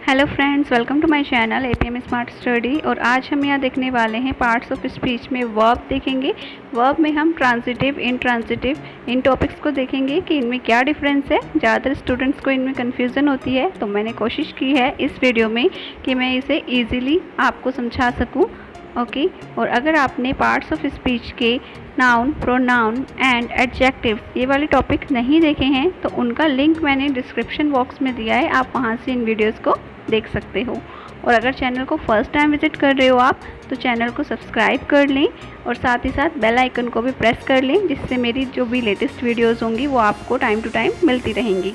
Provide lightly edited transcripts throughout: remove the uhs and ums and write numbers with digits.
Hello friends, welcome to my channel APM smart study. और आज हम यहाँ देखने वाले हैं पार्ट्स ऑफ स्पीच में वर्ब देखेंगे। वर्ब में हम ट्रांजिटिव, इंट्रांजिटिव इन टॉपिक्स को देखेंगे कि इनमें क्या डिफरेंस है। ज़्यादातर स्टूडेंट्स को इनमें कन्फ्यूज़न होती है, तो मैंने कोशिश की है इस वीडियो में कि मैं इसे ईजिली आपको समझा सकूँ। ओके और अगर आपने पार्ट्स ऑफ स्पीच के नाउन, प्रोनाउन एंड एडजेक्टिव्स ये वाले टॉपिक नहीं देखे हैं तो उनका लिंक मैंने डिस्क्रिप्शन बॉक्स में दिया है, आप वहाँ से इन वीडियोस को देख सकते हो। और अगर चैनल को फर्स्ट टाइम विजिट कर रहे हो आप, तो चैनल को सब्सक्राइब कर लें और साथ ही साथ बेल आइकन को भी प्रेस कर लें, जिससे मेरी जो भी लेटेस्ट वीडियोज़ होंगी वो आपको टाइम टू टाइम मिलती रहेंगी।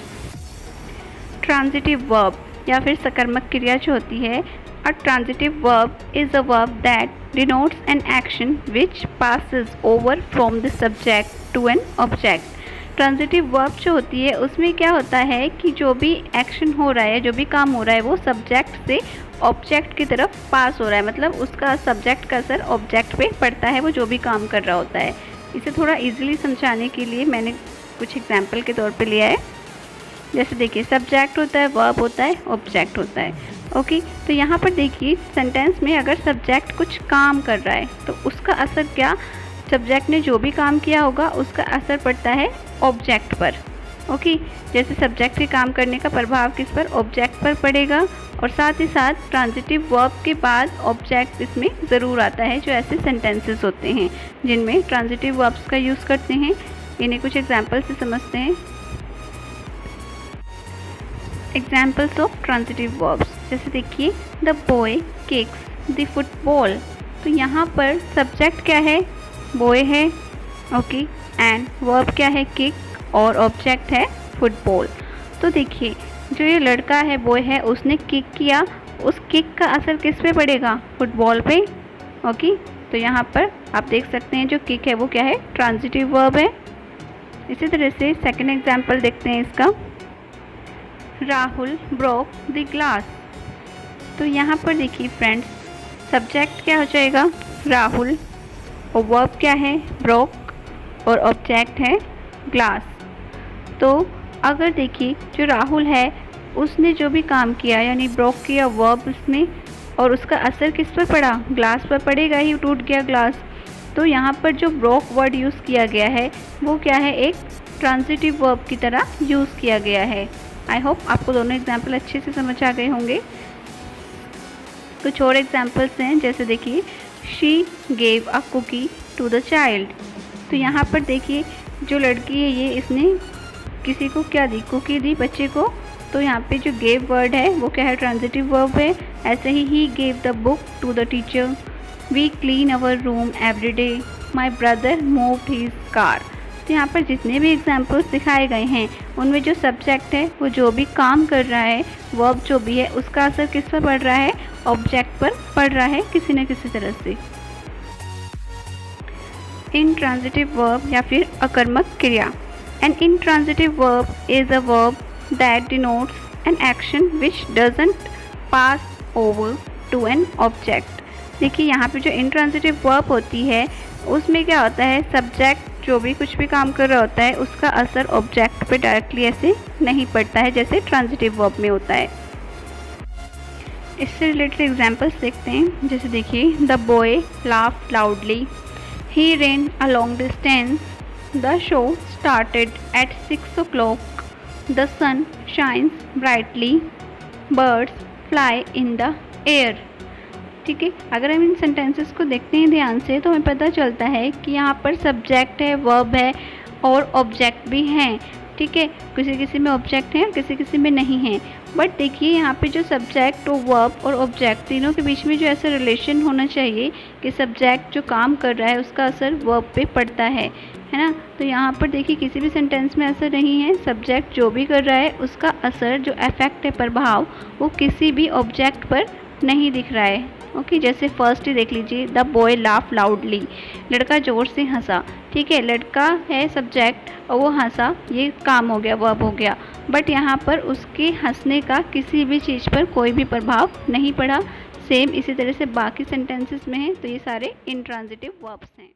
ट्रांजिटिव वर्ब या फिर सकर्मक क्रिया जो होती है, a transitive verb is a verb that denotes an action which passes over from the subject to an object। Transitive verb जो होती है उसमें क्या होता है कि जो भी एक्शन हो रहा है, जो भी काम हो रहा है, वो सब्जेक्ट से ऑब्जेक्ट की तरफ पास हो रहा है। मतलब उसका सब्जेक्ट का असर ऑब्जेक्ट पे पड़ता है, वो जो भी काम कर रहा होता है। इसे थोड़ा इजीली समझाने के लिए मैंने कुछ एग्जाम्पल के तौर पे लिया है। जैसे देखिए, सब्जेक्ट होता है, वर्ब होता है, ऑब्जेक्ट होता है। ओके तो यहाँ पर देखिए सेंटेंस में अगर सब्जेक्ट कुछ काम कर रहा है तो उसका असर क्या, सब्जेक्ट ने जो भी काम किया होगा उसका असर पड़ता है ऑब्जेक्ट पर। ओके जैसे सब्जेक्ट के काम करने का प्रभाव किस पर, ऑब्जेक्ट पर पड़ेगा। और साथ ही साथ ट्रांजिटिव वर्ब के बाद ऑब्जेक्ट इसमें ज़रूर आता है। जो ऐसे सेंटेंसेस होते हैं जिनमें ट्रांजिटिव वर्ब्स का यूज़ करते हैं, इन्हें कुछ एग्जाम्पल से समझते हैं। एग्जाम्पल्स ऑफ ट्रांजिटिव वर्ब्स, जैसे देखिए, the boy kicks the football. तो यहाँ पर सब्जेक्ट क्या है, बॉय है। ओके एंड वर्ब क्या है, किक, और ऑब्जेक्ट है फुटबॉल। तो देखिए, जो ये लड़का है, बॉय है, उसने किक किया, उस किक का असर किस पे पड़ेगा, फुटबॉल पे। ओके तो यहाँ पर आप देख सकते हैं जो किक है वो क्या है, ट्रांजिटिव वर्ब है। इसी तरह से सेकेंड एग्जाम्पल देखते हैं इसका, राहुल ब्रोक द ग्लास। तो यहाँ पर देखिए फ्रेंड्स, सब्जेक्ट क्या हो जाएगा, राहुल, और वर्ब क्या है, ब्रोक, और ऑब्जेक्ट है ग्लास। तो अगर देखिए जो राहुल है उसने जो भी काम किया, यानी ब्रोक किया वर्ब उसने, और उसका असर किस पर पड़ा, ग्लास पर पड़ेगा ही, टूट गया ग्लास। तो यहाँ पर जो ब्रोक वर्ड यूज़ किया गया है वो क्या है, एक ट्रांजिटिव वर्ब की तरह यूज़ किया गया है। आई होप आपको दोनों एग्जाम्पल अच्छे से समझ आ गए होंगे। कुछ और एग्जाम्पल्स हैं, जैसे देखिए, she gave a cookie to the child. तो यहाँ पर देखिए जो लड़की है ये, इसने किसी को क्या दी, कुकी दी बच्चे को। तो यहाँ पे जो गेव वर्ड है वो क्या है, ट्रांजिटिव वर्ब है। ऐसे ही gave the book to the teacher, we clean our room every day, my brother moved his car. तो यहाँ पर जितने भी एग्जाम्पल्स दिखाए गए हैं उनमें जो सब्जेक्ट है वो जो भी काम कर रहा है, वर्ब जो भी है, उसका असर किस पर पड़ रहा है, ऑब्जेक्ट पर पड़ रहा है किसी न किसी तरह से। इंट्रांजिटिव वर्ब या फिर अकर्मक क्रिया, an intransitive verb is a verb that denotes an action which doesn't pass over to an object. देखिए यहाँ पे जो इंट्रांजिटिव वर्ब होती है उसमें क्या होता है, सब्जेक्ट जो भी कुछ भी काम कर रहा होता है उसका असर ऑब्जेक्ट पे डायरेक्टली ऐसे नहीं पड़ता है जैसे ट्रांजिटिव वर्ब में होता है। इससे रिलेटेड एग्जांपल्स देखते हैं, जैसे देखिए, the boy laughed loudly, he ran a long distance, the show started at 6 o'clock, the sun shines brightly, birds fly in the air. ठीक है, अगर हम इन सेंटेंसेस को देखते हैं ध्यान से तो हमें पता चलता है कि यहाँ पर सब्जेक्ट है, वर्ब है, और ऑब्जेक्ट भी हैं। ठीक है, किसी किसी में ऑब्जेक्ट है, किसी किसी में नहीं है। बट देखिए यहाँ पे जो सब्जेक्ट और वर्ब और ऑब्जेक्ट तीनों के बीच में जो ऐसा रिलेशन होना चाहिए कि सब्जेक्ट जो काम कर रहा है उसका असर वर्ब पे पड़ता है ना। तो यहाँ पर देखिए किसी भी सेंटेंस में ऐसा नहीं है, सब्जेक्ट जो भी कर रहा है उसका असर, जो इफेक्ट है, प्रभाव, वो किसी भी ऑब्जेक्ट पर नहीं दिख रहा है। ओके जैसे फर्स्ट ही देख लीजिए, द बॉय लाफ लाउडली, लड़का ज़ोर से हंसा। ठीक है, लड़का है सब्जेक्ट और वो हंसा, ये काम हो गया, वर्ब हो गया। बट यहाँ पर उसके हंसने का किसी भी चीज़ पर कोई भी प्रभाव नहीं पड़ा। सेम इसी तरह से बाकी सेंटेंसेस में है, तो ये सारे इंट्रांजिटिव वर्ब्स हैं।